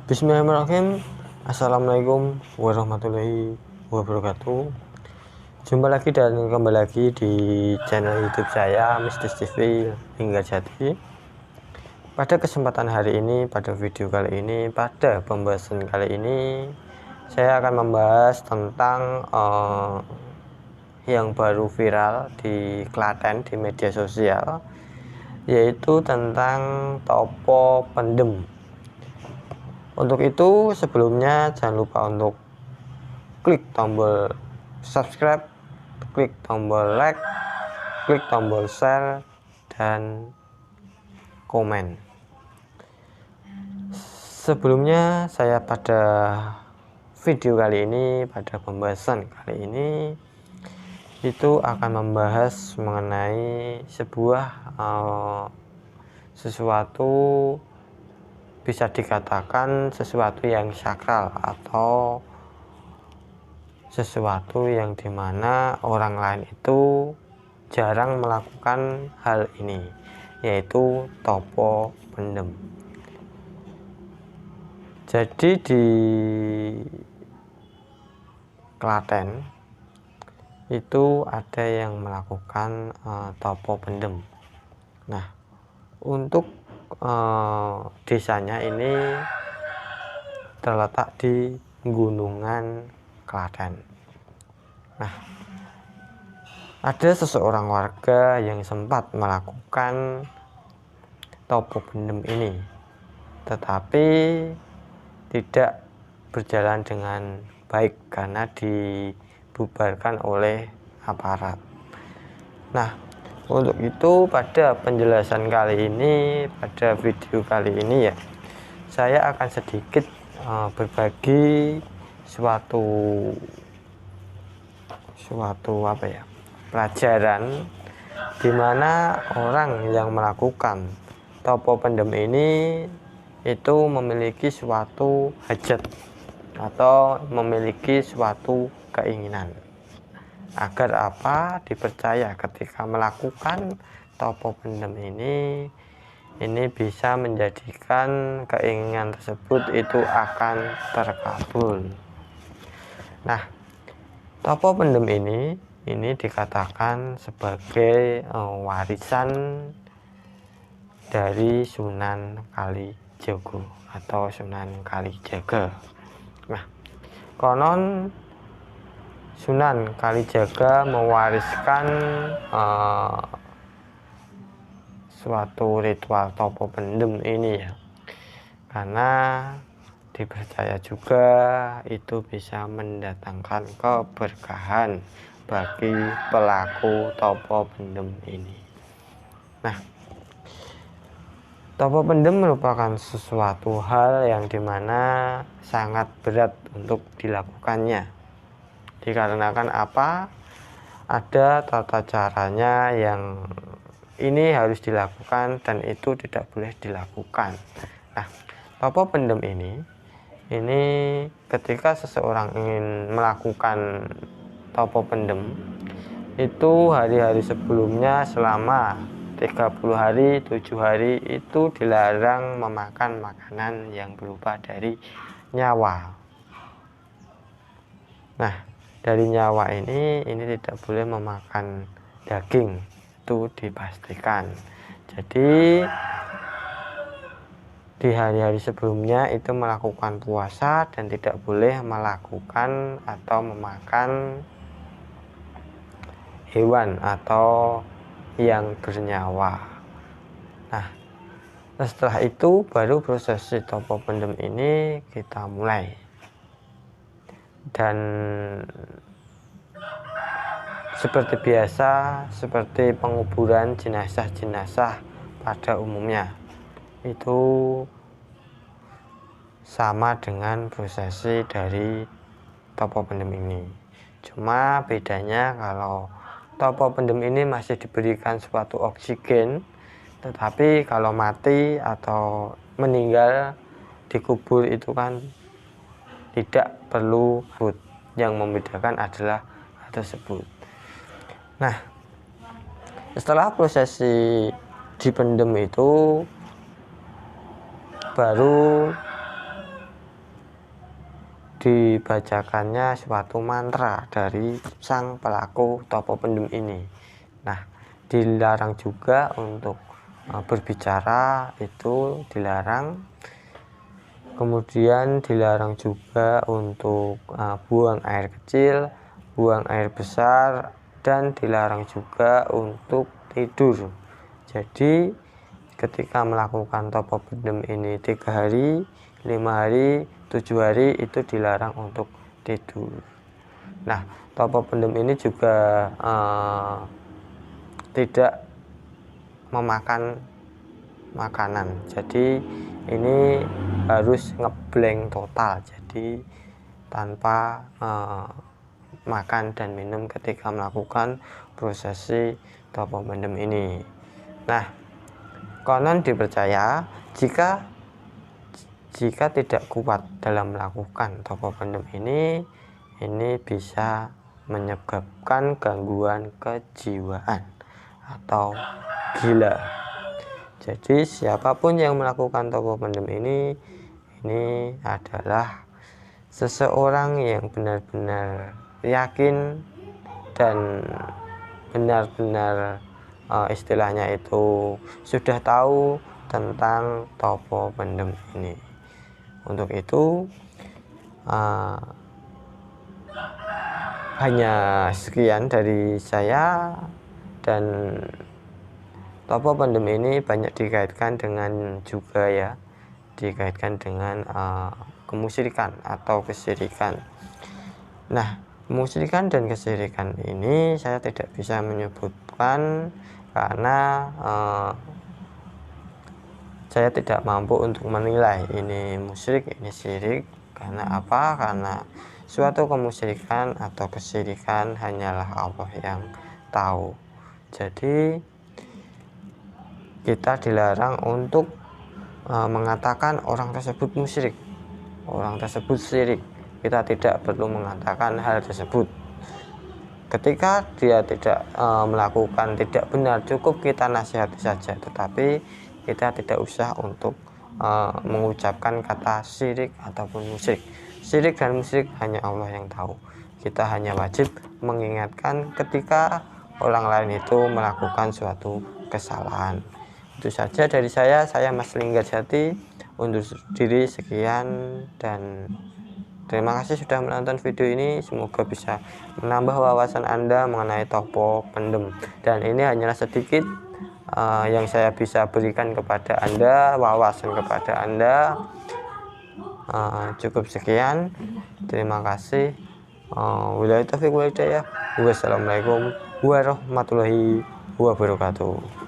Bismillahirrahmanirrahim. Assalamualaikum warahmatullahi wabarakatuh. Jumpa lagi dan kembali lagi di channel YouTube saya, Mistis TV Hingga Jati. Pada kesempatan hari ini, pada video kali ini, pada pembahasan kali ini, saya akan membahas tentang yang baru viral di Klaten di media sosial, yaitu tentang topo pendem. Untuk itu sebelumnya jangan lupa untuk klik tombol subscribe, klik tombol like, klik tombol share, dan komen. Sebelumnya saya pada video kali ini, pada pembahasan kali ini, itu akan membahas mengenai sebuah sesuatu, bisa dikatakan sesuatu yang sakral atau sesuatu yang dimana orang lain itu jarang melakukan hal ini, yaitu topo pendem. Jadi di Klaten itu ada yang melakukan topo pendem. Nah, untuk desanya ini terletak di Gunungan Klaten. Nah, ada seseorang warga yang sempat melakukan topo pendem ini, tetapi tidak berjalan dengan baik karena dibubarkan oleh aparat. Nah, untuk itu pada penjelasan kali ini, pada video kali ini ya, saya akan sedikit berbagi suatu pelajaran di mana orang yang melakukan topo pendem ini itu memiliki suatu hajat atau memiliki suatu keinginan. Agar apa? Dipercaya ketika melakukan topo pendem ini bisa menjadikan keinginan tersebut itu akan terkabul. Nah, topo pendem ini dikatakan sebagai warisan dari Sunan Kalijogo atau Sunan Kalijaga. Nah, konon Sunan Kalijaga mewariskan suatu ritual topo pendem ini ya, karena dipercaya juga itu bisa mendatangkan keberkahan bagi pelaku topo pendem ini. Nah, topo pendem merupakan sesuatu hal yang dimana sangat berat untuk dilakukannya. Dikarenakan apa? Ada tata caranya yang ini harus dilakukan dan itu tidak boleh dilakukan. Nah, topo pendem ini ketika seseorang ingin melakukan topo pendem itu hari-hari sebelumnya selama 30 hari, 7 hari itu dilarang memakan makanan yang berupa dari nyawa. Nah, dari nyawa ini tidak boleh memakan daging, itu dipastikan. Jadi di hari-hari sebelumnya itu melakukan puasa dan tidak boleh melakukan atau memakan hewan atau yang bernyawa. Nah, setelah itu baru prosesi topo pendem ini kita mulai. Dan seperti biasa, seperti penguburan jenazah-jenazah pada umumnya, itu sama dengan prosesi dari topo pendem ini. Cuma bedanya kalau topo pendem ini masih diberikan suatu oksigen, tetapi kalau mati atau meninggal dikubur itu kan tidak perlu food. Yang membedakan adalah hal tersebut. Nah, setelah prosesi dipendem itu baru dibacakannya suatu mantra dari sang pelaku topo pendem ini. Nah, dilarang juga untuk berbicara, itu dilarang. Kemudian dilarang juga untuk buang air kecil, buang air besar, dan dilarang juga untuk tidur. Jadi ketika melakukan topo pendem ini 3 hari, 5 hari, 7 hari itu dilarang untuk tidur. Nah, topo pendem ini juga tidak memakan makanan, jadi ini harus ngeblank total, jadi tanpa makan dan minum ketika melakukan prosesi topo pendem ini. Nah, konon dipercaya jika tidak kuat dalam melakukan topo pendem ini bisa menyebabkan gangguan kejiwaan atau gila. Jadi siapapun yang melakukan topo pendem ini adalah seseorang yang benar-benar yakin dan benar-benar istilahnya itu sudah tahu tentang topo pendem ini. Untuk itu hanya sekian dari saya, dan topo pendem ini banyak dikaitkan dengan juga dikaitkan dengan kemusyrikan atau kesyirikan. Nah, kemusyrikan dan kesyirikan ini saya tidak bisa menyebutkan karena saya tidak mampu untuk menilai ini musyrik, ini syirik. Karena apa? Karena suatu kemusyrikan atau kesyirikan hanyalah Allah yang tahu. Jadi kita dilarang untuk mengatakan orang tersebut musyrik, orang tersebut syirik. Kita tidak perlu mengatakan hal tersebut. Ketika dia tidak melakukan tidak benar, cukup kita nasihati saja, tetapi kita tidak usah untuk mengucapkan kata syirik ataupun musyrik. Syirik dan musyrik hanya Allah yang tahu. Kita hanya wajib mengingatkan ketika orang lain itu melakukan suatu kesalahan. Itu saja dari saya Mas Linggarjati undur diri, sekian, dan terima kasih sudah menonton video ini. Semoga bisa menambah wawasan Anda mengenai topo pendem, dan ini hanyalah sedikit yang saya bisa berikan kepada Anda, wawasan kepada Anda. Cukup sekian, terima kasih. Wassalamualaikum warahmatullahi wabarakatuh.